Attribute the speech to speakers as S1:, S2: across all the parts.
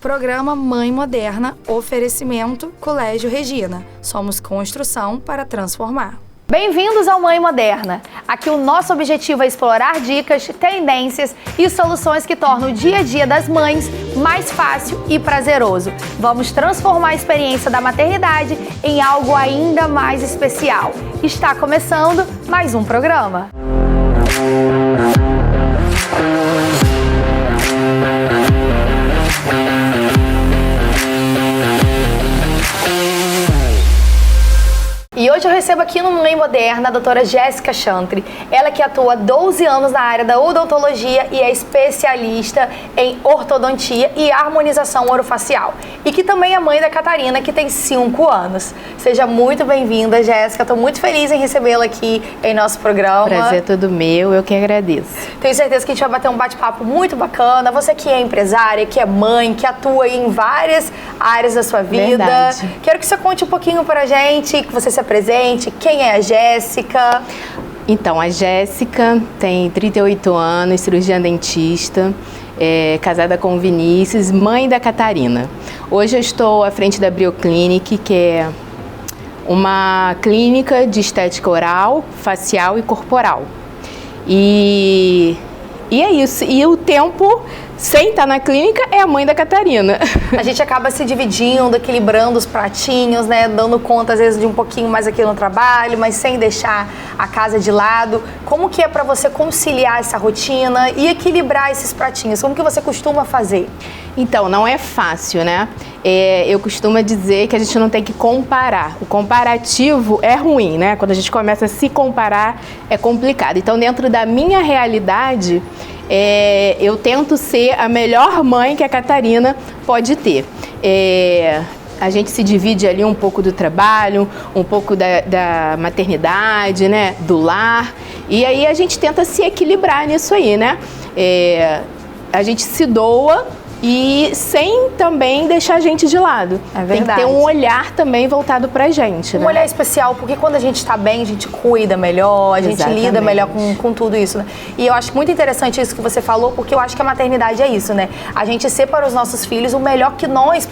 S1: Programa Mãe Moderna, oferecimento Colégio Regina. Somos construção para transformar.
S2: Bem-vindos ao Mãe Moderna. Aqui o nosso objetivo é explorar dicas, tendências e soluções que tornam o dia a dia das mães mais fácil e prazeroso. Vamos transformar a experiência da maternidade em algo ainda mais especial. Está começando mais um programa. E hoje eu recebo aqui no Mãe Moderna a doutora Jéssica Chantry. Ela que atua há 12 anos na área da odontologia e é especialista em ortodontia e harmonização orofacial. E que também é mãe da Catarina, que tem 5 anos. Seja muito bem-vinda, Jéssica. Estou muito feliz em recebê-la aqui em nosso programa.
S3: Prazer é todo meu, eu que agradeço.
S2: Tenho certeza que a gente vai bater um bate-papo muito bacana. Você que é empresária, que é mãe, que atua em várias áreas da sua vida.
S3: Verdade.
S2: Quero que você conte um pouquinho pra gente, que você se presente, quem é a Jéssica?
S3: Então, a Jéssica tem 38 anos, cirurgiã dentista, casada com o Vinícius, mãe da Catarina. Hoje eu estou à frente da Brioclinic, que é uma clínica de estética oral, facial e corporal. E é isso. E o tempo sem estar na clínica é a mãe da Catarina.
S2: A gente acaba se dividindo, equilibrando os pratinhos, né? Dando conta, às vezes, de um pouquinho mais aqui no trabalho, mas sem deixar a casa de lado. Como que é para você conciliar essa rotina e equilibrar esses pratinhos? Como que você costuma fazer?
S3: Então, não é fácil, né? Eu costumo dizer que a gente não tem que comparar. O comparativo é ruim, né? Quando a gente começa a se comparar, é complicado. Então, dentro da minha realidade, eu tento ser a melhor mãe que a Catarina pode ter. A gente se divide ali um pouco do trabalho, um pouco da maternidade, né? Do lar. E aí a gente tenta se equilibrar nisso aí, né? A gente se doa e sem também deixar a gente de lado.
S2: É verdade.
S3: Tem que ter um olhar também voltado pra gente, né?
S2: Um olhar especial, porque quando a gente está bem, a gente cuida melhor, a gente
S3: Exatamente.
S2: lida melhor com tudo isso, né? E eu acho muito interessante isso que você falou, porque eu acho que a maternidade é isso, né? A gente ser para os nossos filhos o melhor que nós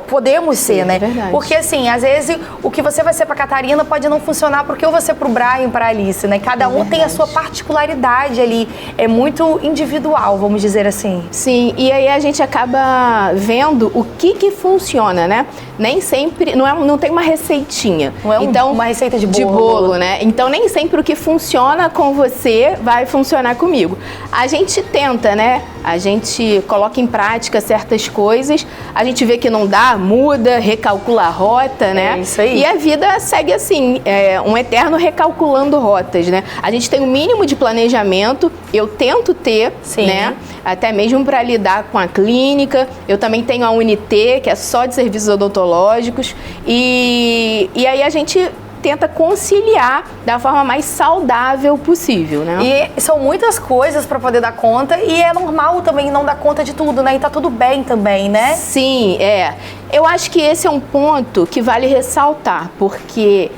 S2: podemos ser, né?
S3: É verdade.
S2: Porque assim, às vezes o que você vai ser para Catarina pode não funcionar porque eu vou ser para o Brian, para a Alice, né? Cada um tem a sua particularidade ali, é muito individual, vamos dizer assim.
S3: Sim, e aí a gente acaba vendo o que funciona, né? Nem sempre, não tem uma receitinha.
S2: Não é uma receita de bolo.
S3: Né? Então, nem sempre o que funciona com você vai funcionar comigo. A gente tenta, né? A gente coloca em prática certas coisas, a gente vê que não dá, muda, recalcula a rota, né?
S2: É isso aí.
S3: E a vida segue assim, um eterno recalculando rotas, né? A gente tem um mínimo de planejamento, eu tento ter,
S2: Sim.
S3: né? Até mesmo para lidar com a clínica. Eu também tenho a UNT, que é só de serviços odontológicos. E aí a gente tenta conciliar da forma mais saudável possível, né?
S2: E são muitas coisas para poder dar conta e é normal também não dar conta de tudo, né? E tá tudo bem também, né?
S3: Sim, Eu acho que esse é um ponto que vale ressaltar, porque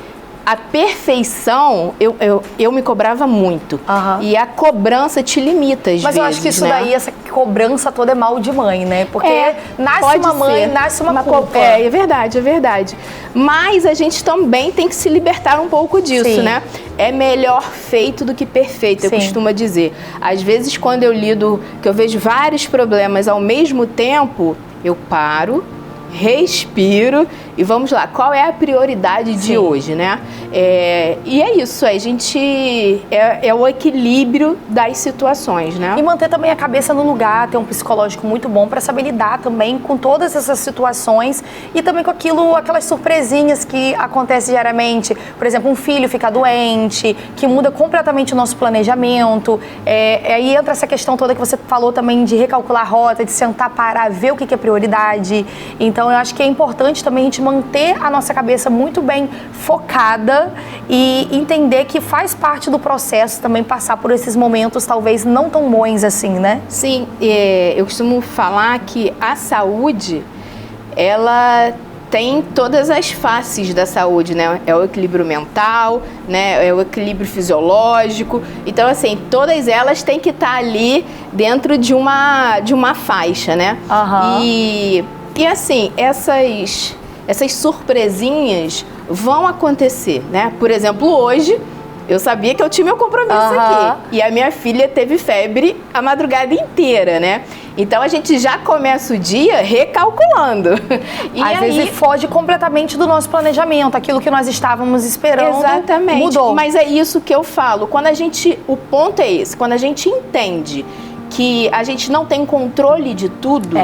S3: a perfeição, eu me cobrava muito.
S2: Aham.
S3: E a cobrança te limita, às vezes,
S2: Mas eu acho que isso
S3: né?
S2: daí, essa cobrança toda é mal de mãe, né? Porque nasce
S3: pode
S2: uma mãe,
S3: ser.
S2: nasce uma culpa.
S3: É verdade, é verdade. Mas a gente também tem que se libertar um pouco disso,
S2: Sim.
S3: né? É melhor feito do que perfeito, eu
S2: Sim.
S3: costumo dizer. Às vezes, quando eu lido, que eu vejo vários problemas ao mesmo tempo, eu paro, respiro e vamos lá, qual é a prioridade de hoje, né? E é isso, a gente é o equilíbrio das situações, né?
S2: E manter também a cabeça no lugar, ter um psicológico muito bom para saber lidar também com todas essas situações e também com aquelas surpresinhas que acontecem diariamente. Por exemplo, um filho ficar doente, que muda completamente o nosso planejamento. Aí entra essa questão toda que você falou também de recalcular a rota, de sentar, parar, ver o que é prioridade. Então, eu acho que é importante também a gente manter a nossa cabeça muito bem focada e entender que faz parte do processo também passar por esses momentos talvez não tão bons assim, né?
S3: Sim, eu costumo falar que a saúde, ela tem todas as faces da saúde, né? É o equilíbrio mental, né? É o equilíbrio fisiológico. Então, assim, todas elas têm que estar ali dentro de uma faixa, né?
S2: Aham.
S3: E assim, essas surpresinhas vão acontecer, né? Por exemplo, hoje eu sabia que eu tinha meu compromisso aqui. E a minha filha teve febre a madrugada inteira, né? Então a gente já começa o dia recalculando. E
S2: Às vezes foge completamente do nosso planejamento, aquilo que nós estávamos esperando.
S3: Exatamente.
S2: Mudou.
S3: Mas é isso que eu falo. O ponto é esse, quando a gente entende que a gente não tem controle de tudo,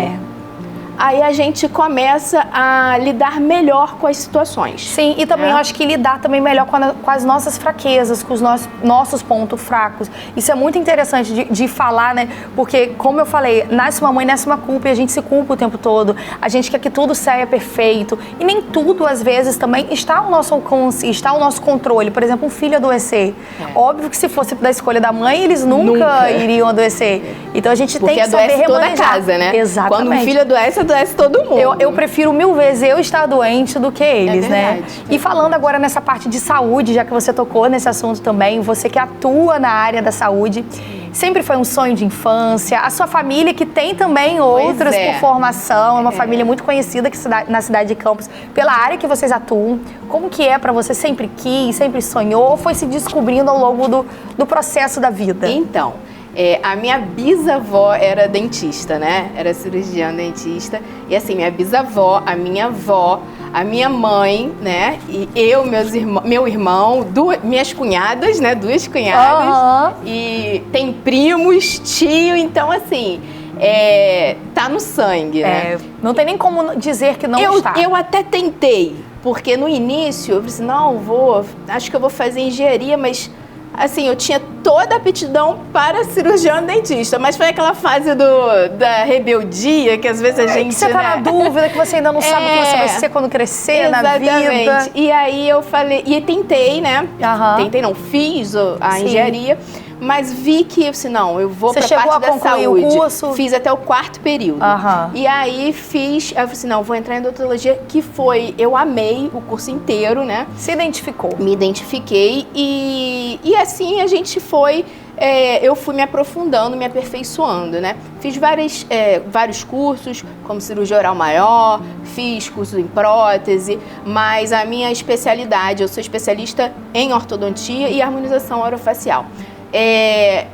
S3: aí a gente começa a lidar melhor com as situações.
S2: Sim, e também eu acho que lidar também melhor com as nossas fraquezas, com os nossos pontos fracos. Isso é muito interessante de falar, né? Porque, como eu falei, nasce uma mãe, nasce uma culpa e a gente se culpa o tempo todo. A gente quer que tudo saia perfeito. E nem tudo, às vezes, também está ao nosso alcance, está ao nosso controle. Por exemplo, um filho adoecer. Óbvio que se fosse da escolha da mãe, eles nunca iriam adoecer. Então a gente tem que saber remanejar.
S3: Porque adoece toda a casa, né?
S2: Exatamente.
S3: Quando um filho adoece todo mundo.
S2: Eu prefiro 1000 vezes eu estar doente do que eles, né? E falando agora nessa parte de saúde, já que você tocou nesse assunto também, você que atua na área da saúde, sempre foi um sonho de infância, a sua família que tem também outras por formação, é uma família muito conhecida na cidade de Campos, pela área que vocês atuam. Como que é pra você? Sempre quis, sempre sonhou, ou foi se descobrindo ao longo do processo da vida?
S3: Então, a minha bisavó era dentista, né? Era cirurgiã dentista. E assim, minha bisavó, a minha avó, a minha mãe, né? E eu, meu irmão, minhas cunhadas, né? 2 cunhadas. E tem primos, tio, então assim, tá no sangue, né?
S2: Não tem nem como dizer que não está.
S3: Eu até tentei, porque no início eu falei assim, acho que eu vou fazer engenharia, mas assim, eu tinha toda a aptidão para cirurgião dentista, mas foi aquela fase da rebeldia, que às vezes a gente...
S2: Que você tá na dúvida, que você ainda não sabe o que você vai ser quando crescer na vida.
S3: E aí eu falei, e tentei, né? Tentei não, fiz a engenharia, mas vi que, assim, não, eu vou pra parte da saúde. O curso? Fiz até o 4º período. E aí eu falei assim, não, vou entrar em odontologia, eu amei o curso inteiro, né?
S2: Se identificou?
S3: Me identifiquei e assim a gente foi, eu fui me aprofundando, me aperfeiçoando, né? Fiz vários cursos, como cirurgia oral maior, fiz curso em prótese, mas a minha especialidade, eu sou especialista em ortodontia e harmonização orofacial.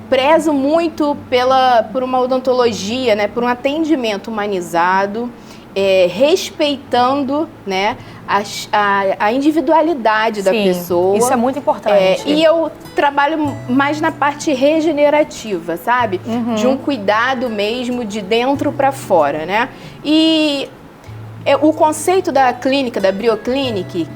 S3: Prezo muito por uma odontologia, né, por um atendimento humanizado, respeitando, né, a individualidade da pessoa.
S2: Isso é muito importante.
S3: E eu trabalho mais na parte regenerativa, sabe? De um cuidado mesmo de dentro para fora, né? E o conceito da clínica, da Brioclinic,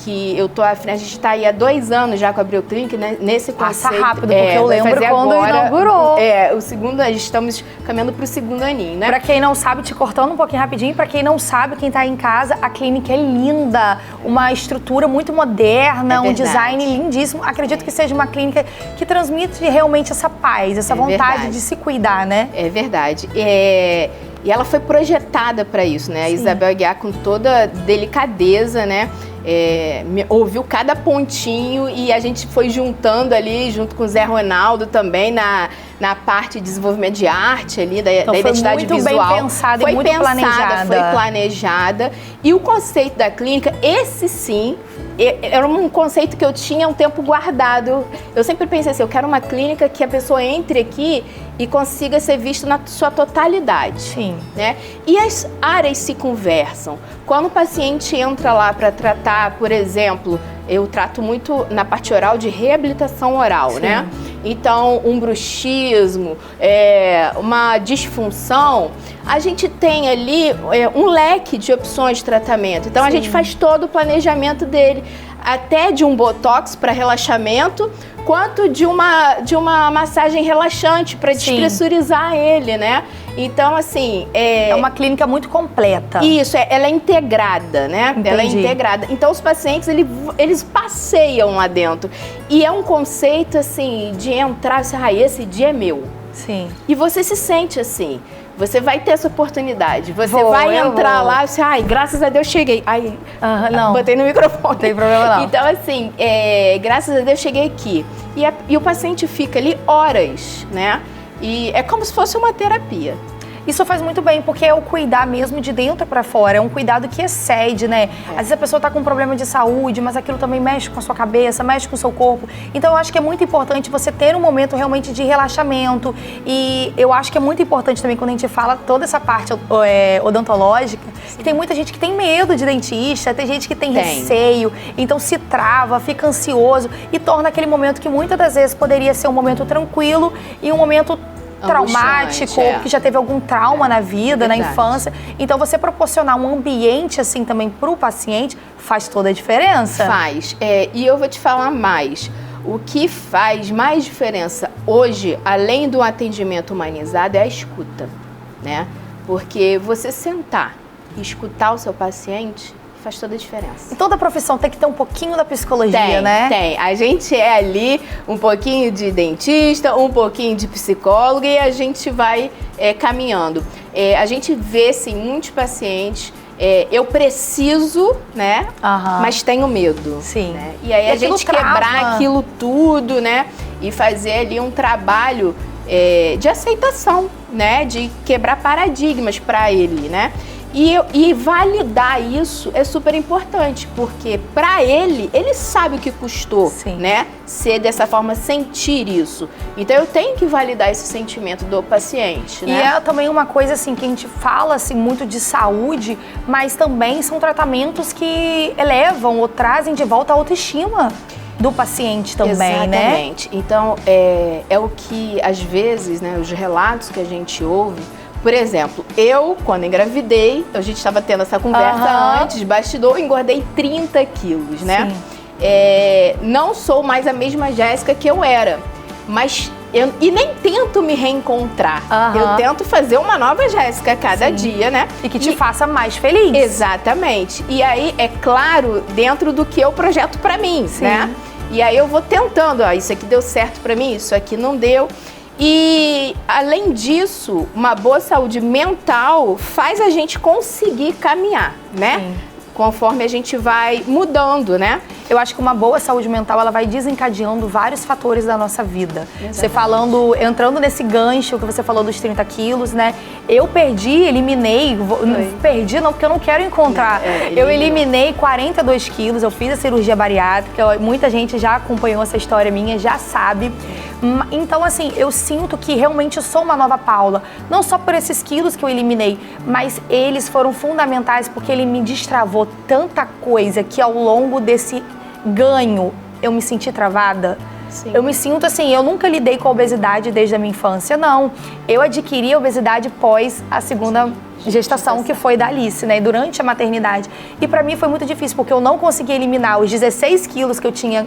S3: que eu tô a gente está aí há 2 anos já com a Brioclinic, né, nesse conceito.
S2: Passa rápido, porque eu lembro quando inaugurou.
S3: O segundo, estamos caminhando para o 2º aninho, né?
S2: Para quem não sabe, te cortando um pouquinho rapidinho, para quem não sabe, quem tá aí em casa, a clínica é linda, uma estrutura muito moderna, um design lindíssimo. Acredito que seja uma clínica que transmite realmente essa paz, essa vontade de se cuidar, né? É
S3: verdade. E ela foi projetada para isso, né? A Isabel Aguiar, com toda delicadeza, né? Ouviu cada pontinho e a gente foi juntando ali, junto com o Zé Ronaldo também, na parte de desenvolvimento de arte ali, da identidade visual.
S2: Foi muito bem pensada e muito planejada.
S3: Foi planejada. E o conceito da clínica, esse sim, era um conceito que eu tinha um tempo guardado. Eu sempre pensei assim, eu quero uma clínica que a pessoa entre aqui e consiga ser vista na sua totalidade.
S2: Sim.
S3: Né? E as áreas se conversam. Quando o paciente entra lá para tratar, por exemplo, eu trato muito na parte oral de reabilitação oral, né? Então, um bruxismo, uma disfunção, a gente tem ali um leque de opções de tratamento. Então, a gente faz todo o planejamento dele, até de um botox para relaxamento, quanto de uma massagem relaxante para despressurizar ele, né? Então, assim...
S2: É uma clínica muito completa.
S3: Isso, ela é integrada, né?
S2: Entendi.
S3: Ela é integrada. Então, os pacientes, eles passeiam lá dentro. E é um conceito, assim, de entrar, esse dia é meu.
S2: Sim.
S3: E você se sente assim. Você vai ter essa oportunidade. Você
S2: Vou,
S3: vai
S2: eu
S3: entrar
S2: vou.
S3: lá e você, ai, graças a Deus cheguei. Ai,
S2: não.
S3: botei no microfone.
S2: Não tem problema não.
S3: Então, assim, graças a Deus cheguei aqui. E o paciente fica ali horas, né? E é como se fosse uma terapia.
S2: Isso faz muito bem, porque é o cuidar mesmo de dentro pra fora, é um cuidado que excede, né? Às vezes a pessoa tá com um problema de saúde, mas aquilo também mexe com a sua cabeça, mexe com o seu corpo. Então eu acho que é muito importante você ter um momento realmente de relaxamento. E eu acho que é muito importante também quando a gente fala toda essa parte odontológica, que tem muita gente que tem medo de dentista, tem gente que tem receio, então se trava, fica ansioso e torna aquele momento que muitas das vezes poderia ser um momento tranquilo e um momento traumático, que já teve algum trauma na vida, na infância. Então, você proporcionar um ambiente assim também para o paciente faz toda a diferença.
S3: Faz. E eu vou te falar mais. O que faz mais diferença hoje, além do atendimento humanizado, é a escuta, né? Porque você sentar e escutar o seu paciente faz toda a diferença.
S2: E toda profissão tem que ter um pouquinho da psicologia, né?
S3: Tem. A gente é ali um pouquinho de dentista, um pouquinho de psicólogo e a gente vai caminhando. A gente vê, sim, muitos pacientes, eu preciso, né? Mas tenho medo.
S2: Sim.
S3: Né? E aí a gente quebrar aquilo tudo, né? E fazer ali um trabalho de aceitação, né? De quebrar paradigmas para ele, né? E validar isso é super importante, porque para ele sabe o que custou, né? Ser dessa forma, sentir isso. Então eu tenho que validar esse sentimento do paciente, né?
S2: E é também uma coisa assim que a gente fala assim muito de saúde, mas também são tratamentos que elevam ou trazem de volta a autoestima do paciente também, né?
S3: Exatamente. Então é o que às vezes, né? Os relatos que a gente ouve. Por exemplo, eu, quando engravidei, a gente estava tendo essa conversa antes, de bastidor, engordei 30 quilos, né? Não sou mais a mesma Jéssica que eu era, mas e nem tento me reencontrar. Eu tento fazer uma nova Jéssica a cada dia, né?
S2: E que te faça mais feliz.
S3: Exatamente. E aí, é claro, dentro do que eu projeto pra mim, né? E aí eu vou tentando, isso aqui deu certo pra mim, isso aqui não deu. E, além disso, uma boa saúde mental faz a gente conseguir caminhar, né? Conforme a gente vai mudando, né?
S2: Eu acho que uma boa saúde mental, ela vai desencadeando vários fatores da nossa vida. Você entrando nesse gancho que você falou dos 30 quilos, né? Eu eliminei, perdi não, porque eu não quero encontrar. Eu eliminei 42 quilos, eu fiz a cirurgia bariátrica, muita gente já acompanhou essa história minha, já sabe. Então, assim, eu sinto que realmente eu sou uma nova Paula. Não só por esses quilos que eu eliminei, mas eles foram fundamentais porque ele me destravou tanta coisa que ao longo desse ganho eu me senti travada. Eu me sinto assim, eu nunca lidei com a obesidade desde a minha infância, não. Eu adquiri a obesidade pós a segunda gestação, que foi da Alice, né? Durante a maternidade. E pra mim foi muito difícil, porque eu não consegui eliminar os 16 quilos que eu tinha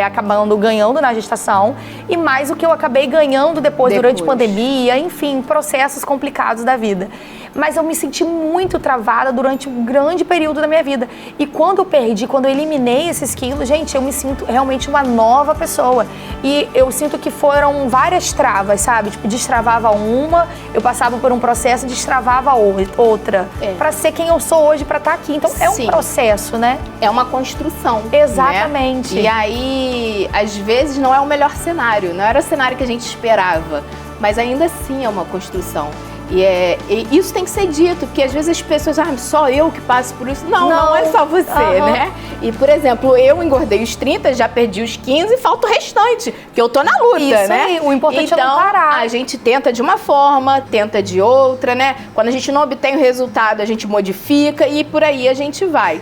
S2: acabando ganhando na gestação e mais o que eu acabei ganhando depois. Durante pandemia, enfim, processos complicados da vida. Mas eu me senti muito travada durante um grande período da minha vida. E quando eu eliminei esses quilos, gente, eu me sinto realmente uma nova pessoa. E eu sinto que foram várias travas, sabe? Tipo, destravava uma, eu passava por um processo, destravava outra. Pra ser quem eu sou hoje, pra estar aqui. Então, é um processo, né?
S3: É uma construção.
S2: Exatamente.
S3: Né? E aí, às vezes, não é o melhor cenário. Não era o cenário que a gente esperava. Mas ainda assim é uma construção. E isso tem que ser dito, porque às vezes as pessoas, só eu que passo por isso. Não é só você, né? E, por exemplo, eu engordei os 30, já perdi os 15 e falta o restante, porque eu tô na luta,
S2: isso
S3: né?
S2: Aí, o importante é não parar.
S3: A gente tenta de uma forma, tenta de outra, né? Quando a gente não obtém o resultado, a gente modifica e por aí a gente vai.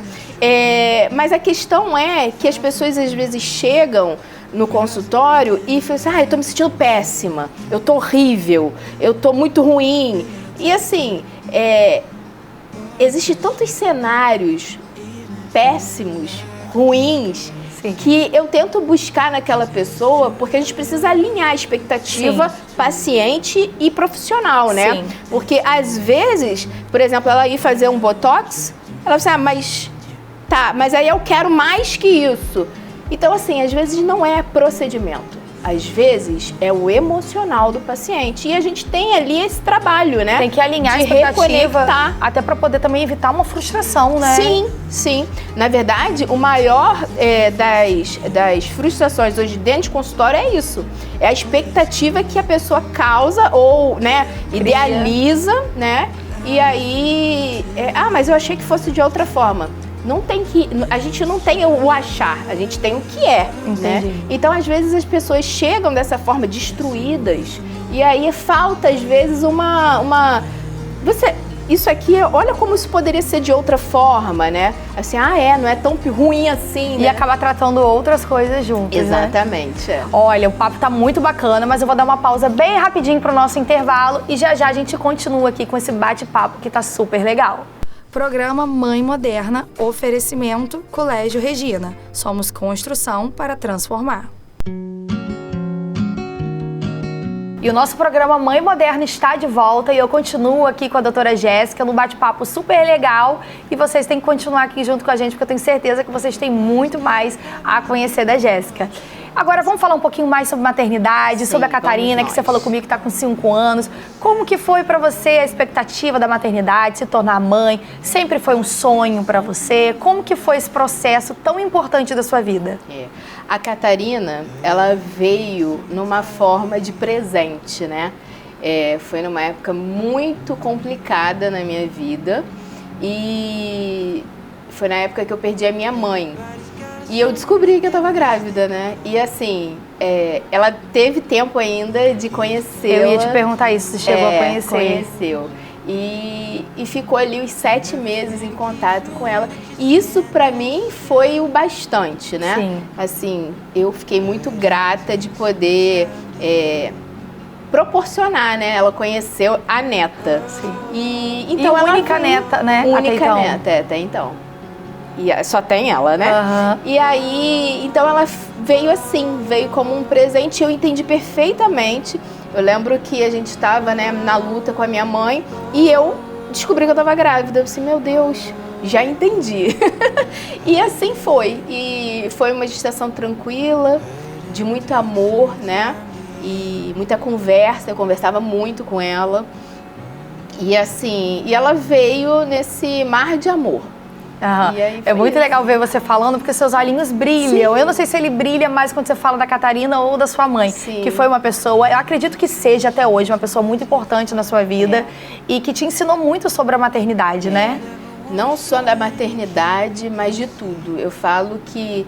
S3: Mas a questão é que as pessoas às vezes chegam no consultório e falam assim, eu tô me sentindo péssima, eu tô horrível, eu tô muito ruim. E assim, existem tantos cenários péssimos, ruins, que eu tento buscar naquela pessoa, porque a gente precisa alinhar a expectativa paciente e profissional, né? Porque às vezes, por exemplo, ela ir fazer um botox, ela fala assim, mas aí eu quero mais que isso. Então, assim, às vezes não é procedimento. às vezes, é o emocional do paciente. E a gente tem ali esse trabalho, né?
S2: Tem que alinhar a expectativa, até para poder também evitar uma frustração, né?
S3: Sim, sim. Na verdade, o maior das frustrações hoje dentro de consultório é isso. É a expectativa que a pessoa causa ou, né, idealiza, né? E aí, mas eu achei que fosse de outra forma. A gente não tem o achar, a gente tem o que é, né? Então, às vezes, as pessoas chegam dessa forma destruídas e aí falta, às vezes, isso aqui, olha como isso poderia ser de outra forma, né? Assim, não é tão ruim assim, né?
S2: E acabar tratando outras coisas juntas,
S3: Exatamente.
S2: Né? Olha, o papo tá muito bacana, mas eu vou dar uma pausa bem rapidinho pro nosso intervalo e já a gente continua aqui com esse bate-papo que tá super legal.
S1: Programa Mãe Moderna, oferecimento Colégio Regina. Somos construção para transformar.
S2: E o nosso programa Mãe Moderna está de volta e eu continuo aqui com a doutora Jéssica num bate-papo super legal e vocês têm que continuar aqui junto com a gente porque eu tenho certeza que vocês têm muito mais a conhecer da Jéssica. Agora vamos falar um pouquinho mais sobre maternidade, sobre a Catarina, que você falou comigo que está com 5 anos. Como que foi para você a expectativa da maternidade, se tornar mãe? Sempre foi um sonho para você? Como que foi esse processo tão importante da sua vida?
S3: A Catarina, ela veio numa forma de presente, né? Foi numa época muito complicada na minha vida e foi na época que eu perdi a minha mãe. E eu descobri que eu estava grávida, né? E assim, ela teve tempo ainda de conhecê-la.
S2: Eu ia te perguntar isso, você chegou a conhecer.
S3: Conheceu. E ficou ali os 7 meses em contato com ela. E isso pra mim foi o bastante, né?
S2: Sim.
S3: Assim, eu fiquei muito grata de poder proporcionar, né? Ela conheceu a neta.
S2: Sim.
S3: Então
S2: ela única neta, né?
S3: Única neta, até então. E só tem ela, né?
S2: Uhum.
S3: E aí, então ela veio assim, veio como um presente. Eu entendi perfeitamente. Eu lembro que a gente estava, né, na luta com a minha mãe e eu descobri que eu estava grávida. Eu disse, meu Deus, já entendi. E assim foi. E foi uma gestação tranquila, de muito amor, né? E muita conversa. Eu conversava muito com ela. E assim, e ela veio nesse mar de amor.
S2: Uhum. É muito legal ver você falando, porque seus olhinhos brilham. Sim. Eu não sei se ele brilha mais quando você fala da Catarina ou da sua mãe, Sim. que foi uma pessoa, eu acredito que seja até hoje, uma pessoa muito importante na sua vida e que te ensinou muito sobre a maternidade, né?
S3: Não só da maternidade, mas de tudo. Eu falo que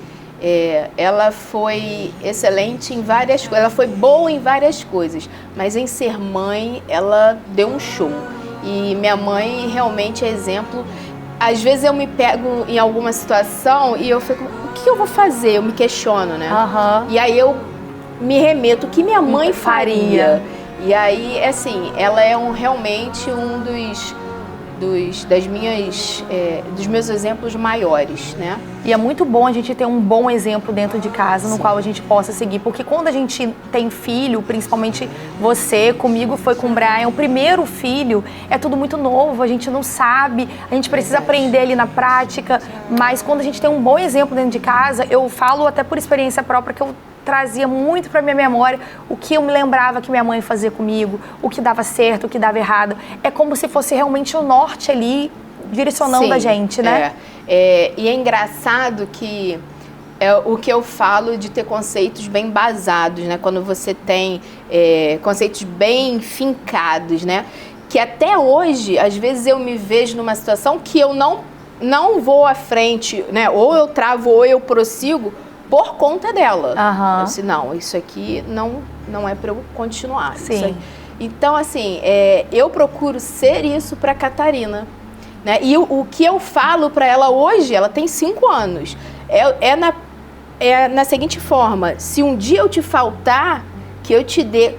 S3: ela foi excelente em várias coisas, ela foi boa em várias coisas, mas em ser mãe, ela deu um show. E minha mãe realmente é exemplo. Às vezes eu me pego em alguma situação e eu fico, o que eu vou fazer? Eu me questiono, né?
S2: Uhum.
S3: E aí eu me remeto, o que minha mãe faria? E aí, assim, ela é realmente um dos meus exemplos maiores, né?
S2: E é muito bom a gente ter um bom exemplo dentro de casa no qual a gente possa seguir, porque quando a gente tem filho, principalmente você, comigo foi com o Brian, o primeiro filho, é tudo muito novo, a gente não sabe, a gente precisa aprender ali na prática, mas quando a gente tem um bom exemplo dentro de casa, eu falo até por experiência própria que eu trazia muito para minha memória o que eu me lembrava que minha mãe fazia comigo, o que dava certo, o que dava errado. É como se fosse realmente o norte ali direcionando a gente, né?
S3: E é engraçado que é o que eu falo de ter conceitos bem basados, né? Quando você tem conceitos bem fincados, né? Que até hoje, às vezes eu me vejo numa situação que eu não vou à frente, né? Ou eu travo ou eu prossigo por conta dela.
S2: Uhum.
S3: Eu disse, não, isso aqui não é para eu continuar.
S2: Sim.
S3: Então, assim, eu procuro ser isso para Catarina. Né? E o que eu falo para ela hoje, ela tem 5 anos, na seguinte forma, se um dia eu te faltar, que eu te dê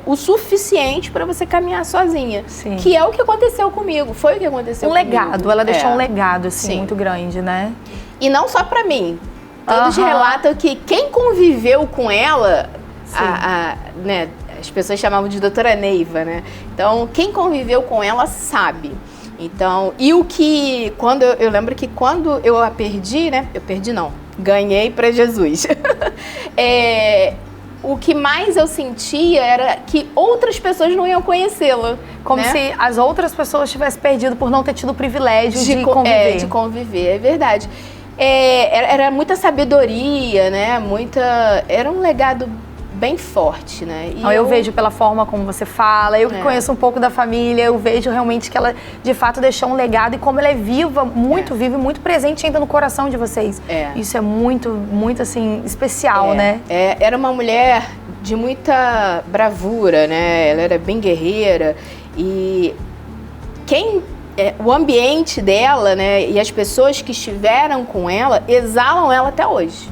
S3: o suficiente para você caminhar sozinha.
S2: Sim.
S3: Que é o que aconteceu comigo, foi o que aconteceu comigo.
S2: Legado, ela deixou um legado, assim, muito grande, né?
S3: E não só para mim. Todos relatam que quem conviveu com ela, né, as pessoas chamavam de doutora Neiva, né? Então, quem conviveu com ela sabe. Então, e o que, eu lembro que quando eu a perdi, né? Eu perdi não, ganhei para Jesus. o que mais eu sentia era que outras pessoas não iam conhecê-la.
S2: Como se as outras pessoas tivessem perdido por não ter tido o privilégio de conviver.
S3: De conviver, é verdade. Era muita sabedoria, né? Era um legado bem forte, né?
S2: E eu vejo pela forma como você fala, eu que conheço um pouco da família, eu vejo realmente que ela de fato deixou um legado e como ela é viva, muito viva e muito presente ainda no coração de vocês. Isso é muito, muito assim, especial, né?
S3: Era uma mulher de muita bravura, né? Ela era bem guerreira e o ambiente dela, né, e as pessoas que estiveram com ela exalam ela até hoje.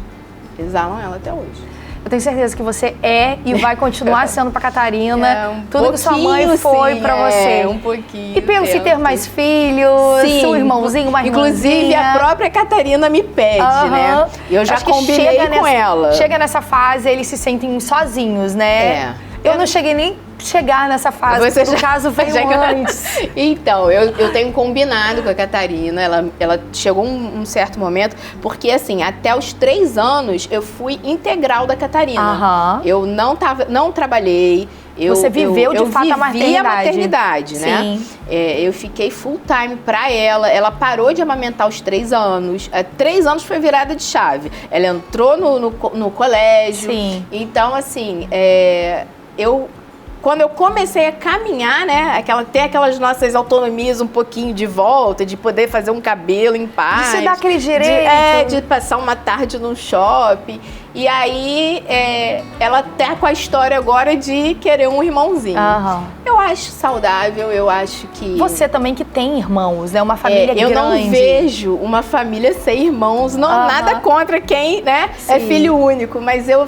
S2: Eu tenho certeza que você e vai continuar sendo pra Catarina. Tudo que sua mãe foi pra você.
S3: Um pouquinho.
S2: E pensa em ter mais filhos, um irmãozinho, uma irmãzinha.
S3: Inclusive, a própria Catarina me pede, né? Eu já combinei com ela.
S2: Chega nessa fase, eles se sentem sozinhos, né? Eu não cheguei nem chegar nessa fase, no caso veio antes.
S3: Então, eu tenho combinado com a Catarina, ela chegou um certo momento, porque assim, até os 3 anos eu fui integral da Catarina. Eu não trabalhei.
S2: Você viveu de fato a
S3: maternidade, né? Sim. Eu fiquei full time pra ela parou de amamentar aos 3 anos. 3 anos foi virada de chave. Ela entrou no colégio.
S2: Sim.
S3: Então, assim, quando eu comecei a caminhar, né, ter aquelas nossas autonomias um pouquinho de volta, de poder fazer um cabelo em paz.
S2: De se dar aquele direito.
S3: De passar uma tarde num shopping. E aí, ela tá com a história agora de querer um irmãozinho. Eu acho saudável, eu acho que...
S2: Você também que tem irmãos, né? Uma família grande.
S3: Eu não vejo uma família sem irmãos. Nada contra quem, né, é filho único. Mas eu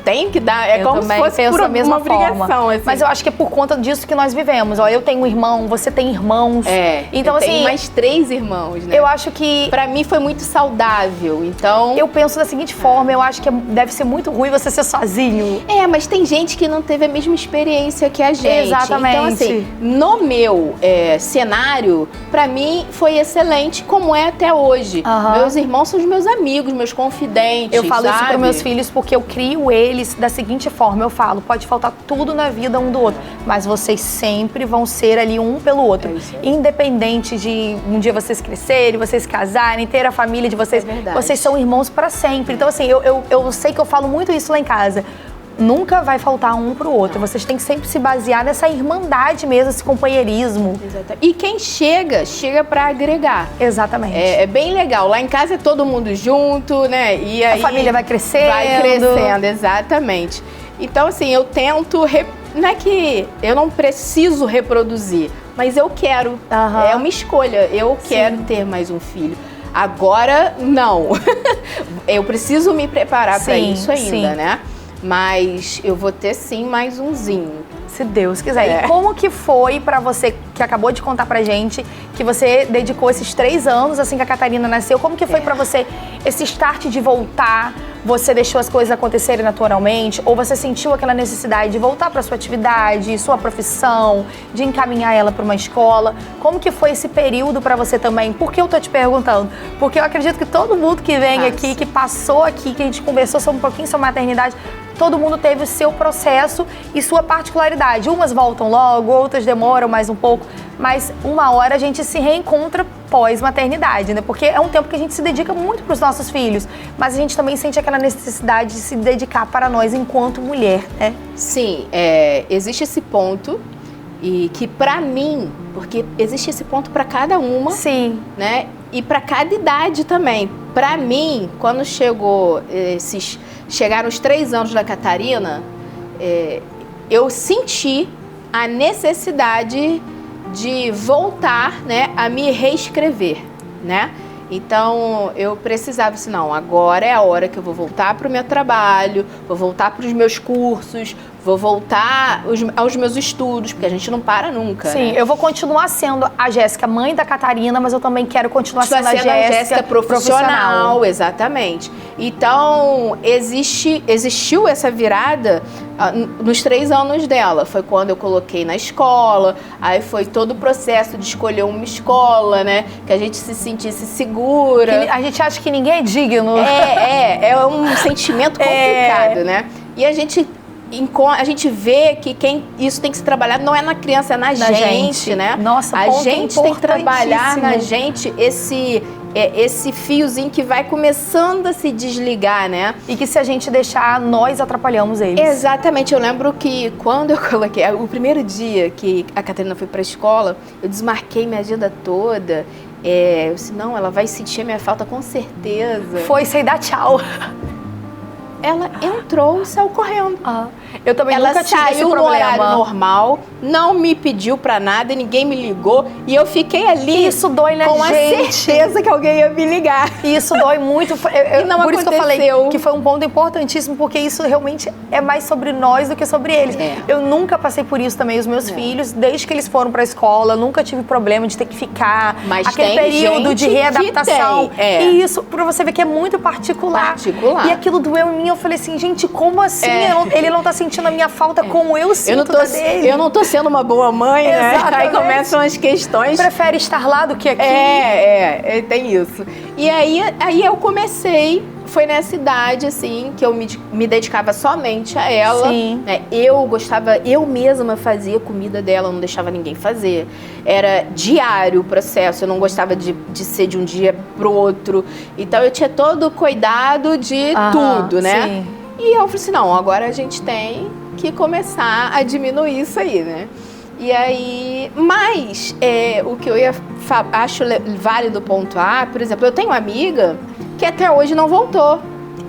S3: tenho que dar. É como se fosse por uma obrigação. Assim.
S2: Mas eu acho que é por conta disso que nós vivemos. Eu tenho um irmão, você tem irmãos. Então, assim,
S3: tenho mais 3 irmãos, né?
S2: Eu acho que...
S3: Pra mim foi muito saudável, então...
S2: Eu penso da seguinte forma, eu acho que deve ser muito ruim você ser sozinho.
S3: Mas tem gente que não teve a mesma experiência que a gente.
S2: Exatamente.
S3: Então, assim, no meu cenário, pra mim foi excelente, como é até hoje. Meus irmãos são os meus amigos, meus confidentes,
S2: Eu falo isso pros meus filhos porque eu crio eles da seguinte forma, eu falo, pode faltar tudo na vida um do outro, mas vocês sempre vão ser ali um pelo outro. Independente de um dia vocês crescerem, vocês casarem, ter a família de vocês, vocês são irmãos pra sempre. Então, assim, eu sei que eu falo muito isso lá em casa. Nunca vai faltar um pro outro. Vocês têm que sempre se basear nessa irmandade mesmo, esse companheirismo.
S3: E quem chega pra agregar.
S2: Exatamente.
S3: É bem legal. Lá em casa é todo mundo junto, né? E aí
S2: a família vai crescendo.
S3: Vai crescendo, exatamente. Então, assim, eu tento... Não é que eu não preciso reproduzir, mas eu quero. É uma escolha. Eu quero ter mais um filho. Agora, não. Eu preciso me preparar para isso ainda, né? Mas eu vou ter sim mais umzinho.
S2: Se Deus quiser. E como que foi pra você, que acabou de contar pra gente, que você dedicou esses 3 anos, assim que a Catarina nasceu, como que foi pra você esse start de voltar? Você deixou as coisas acontecerem naturalmente? Ou você sentiu aquela necessidade de voltar pra sua atividade, sua profissão, de encaminhar ela pra uma escola? Como que foi esse período pra você também? Por que eu tô te perguntando? Porque eu acredito que todo mundo que vem aqui, que passou aqui, que a gente conversou sobre um pouquinho sobre maternidade, todo mundo teve o seu processo e sua particularidade. Umas voltam logo, outras demoram mais um pouco, mas uma hora a gente se reencontra pós-maternidade, né? Porque é um tempo que a gente se dedica muito para os nossos filhos, mas a gente também sente aquela necessidade de se dedicar para nós enquanto mulher, né?
S3: Sim, existe esse ponto e que pra mim, porque existe esse ponto para cada uma, né? E para cada idade também. Pra mim, quando chegaram os 3 anos da Catarina, eu senti a necessidade de voltar, né, a me reescrever, né? Então, eu precisava, assim, não, agora é a hora que eu vou voltar para o meu trabalho, vou voltar para os meus cursos, vou voltar aos meus estudos, porque a gente não para nunca.
S2: Sim, né? Eu vou continuar sendo a Jéssica, mãe da Catarina, mas eu também quero continuar sendo a Jéssica
S3: profissional. Exatamente. Então, existiu essa virada nos 3 anos dela. Foi quando eu coloquei na escola, aí foi todo o processo de escolher uma escola, né? Que a gente se sentisse segura.
S2: A gente acha que ninguém é digno.
S3: É um sentimento complicado, né? E a gente vê que isso tem que se trabalhar, não é na criança, é na gente, né?
S2: Nossa,
S3: a gente tem que trabalhar na gente esse fiozinho que vai começando a se desligar, né?
S2: E que se a gente deixar, nós atrapalhamos eles.
S3: Exatamente. Eu lembro que quando eu coloquei, o primeiro dia que a Catarina foi para a escola, eu desmarquei minha agenda toda. Eu disse, não, ela vai sentir a minha falta com certeza.
S2: Foi sem dar tchau.
S3: Ela entrou e saiu correndo.
S2: Eu também
S3: ela
S2: nunca tive esse
S3: saiu
S2: problema.
S3: no horário normal, não me pediu pra nada, ninguém me ligou. E eu fiquei ali
S2: isso dói na
S3: com
S2: gente.
S3: a certeza que alguém ia me ligar.
S2: E isso dói muito.
S3: E não
S2: por
S3: aconteceu.
S2: Isso que eu falei que foi um ponto importantíssimo, porque isso realmente é mais sobre nós do que sobre eles. Eu nunca passei por isso também. Os meus filhos, desde que eles foram pra escola, nunca tive problema de ter que ficar.
S3: Mas
S2: aquele período de readaptação. E isso, pra você ver que é muito particular. E aquilo doeu em mim. Eu falei assim, gente, como assim? Ele não tá sentindo a minha falta como eu sinto da dele.
S3: Eu não tô sendo uma boa mãe, né? Aí começam as questões.
S2: Prefere estar lá do que aqui.
S3: Tem isso. E aí eu comecei, foi nessa idade, assim, que eu me dedicava somente a ela.
S2: Sim.
S3: Né? Eu mesma fazia comida dela, não deixava ninguém fazer. Era diário o processo, eu não gostava de ser de um dia pro outro. Então eu tinha todo o cuidado de tudo, né?
S2: Sim.
S3: E eu falei assim, não, agora a gente tem que começar a diminuir isso aí, né? E aí, mas o que eu acho válido pontuar, por exemplo, eu tenho uma amiga que até hoje não voltou.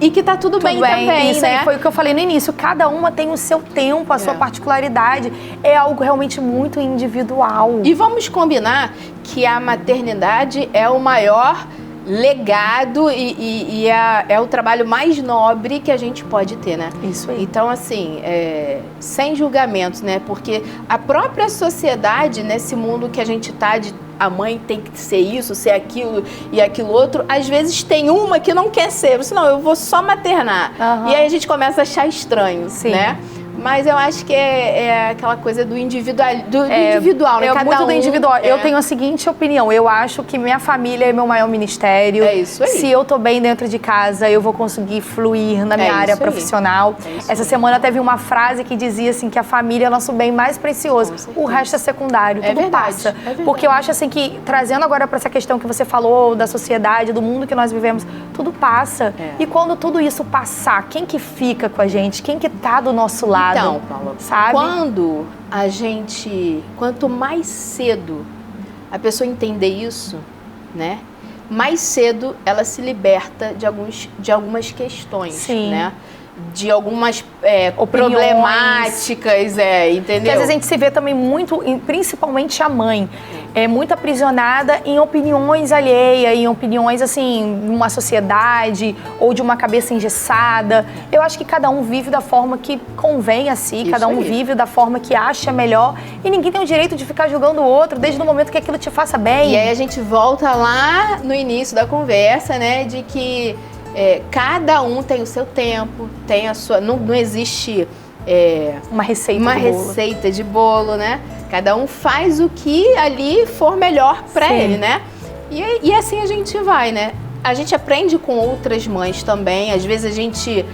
S3: E que tá tudo bem também,
S2: isso
S3: né?
S2: Aí foi o que eu falei no início. Cada uma tem o seu tempo, a sua particularidade. É algo realmente muito individual.
S3: E vamos combinar que a maternidade é o maior legado e é o trabalho mais nobre que a gente pode ter, né?
S2: Isso aí.
S3: Então, assim, sem julgamentos, né? Porque a própria sociedade, nesse mundo que a gente tá a mãe tem que ser isso, ser aquilo e aquilo outro, às vezes tem uma que não quer ser. Você, não, eu vou só maternar. E aí a gente começa a achar estranho, né? Mas eu acho que é aquela coisa do individual, individual, né?
S2: Cada muito do individual. Eu tenho a seguinte opinião. Eu acho que minha família é meu maior ministério.
S3: É isso aí.
S2: Se eu tô bem dentro de casa, eu vou conseguir fluir na minha área profissional. Essa semana teve uma frase que dizia assim, que a família é o nosso bem mais precioso. O resto é secundário, tudo passa. Porque eu acho assim que, trazendo agora para essa questão que você falou, da sociedade, do mundo que nós vivemos, tudo passa. E quando tudo isso passar, quem que fica com a gente? Quem que tá do nosso lado?
S3: Então, Paula,
S2: sabe?
S3: Quanto mais cedo a pessoa entender isso, né? Mais cedo ela se liberta de algumas questões, né? De algumas problemáticas, entendeu?
S2: Porque às vezes a gente se vê também muito, principalmente a mãe, muito aprisionada em opiniões alheias, em opiniões, assim, de uma sociedade ou de uma cabeça engessada. Eu acho que cada um vive da forma que convém a si, cada um vive da forma que acha melhor e ninguém tem o direito de ficar julgando o outro desde o momento que aquilo te faça bem.
S3: E aí a gente volta lá no início da conversa, né, de que cada um tem o seu tempo, tem a sua... Não existe
S2: uma receita
S3: de bolo, né? Cada um faz o que ali for melhor pra ele, né? E assim a gente vai, né? A gente aprende com outras mães também. Às vezes a gente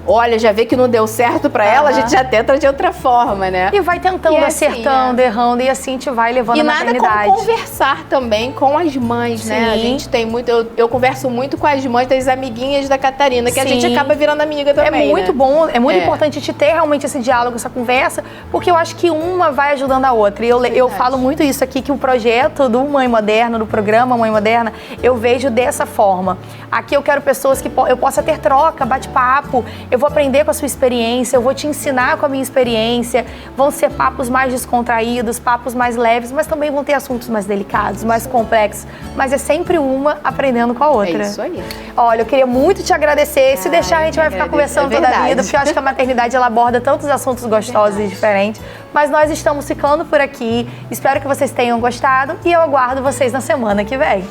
S3: olha, já vê que não deu certo pra ela, a gente já tenta de outra forma, né?
S2: E vai tentando, acertando, errando, e assim a gente vai levando a maternidade.
S3: E nada como conversar também com as mães, né? A gente tem muito... Eu converso muito com as mães das amiguinhas da Catarina, que a gente acaba virando amiga também,
S2: É muito bom, é muito importante a gente ter realmente esse diálogo, essa conversa, porque eu acho que uma vai ajudando a outra. E eu falo muito isso aqui, que o projeto do Mãe Moderna, do programa Mãe Moderna, eu vejo dessa forma. Aqui eu quero pessoas que eu possa ter troca, bate-papo, eu vou aprender com a sua experiência, eu vou te ensinar com a minha experiência, vão ser papos mais descontraídos, papos mais leves, mas também vão ter assuntos mais delicados, mais complexos, mas é sempre uma aprendendo com a outra.
S3: É isso aí.
S2: Olha, eu queria muito te agradecer, se deixar a gente vai ficar conversando toda a vida, porque eu acho que a maternidade ela aborda tantos assuntos gostosos e diferentes, mas nós estamos ficando por aqui, espero que vocês tenham gostado e eu aguardo vocês na semana que vem.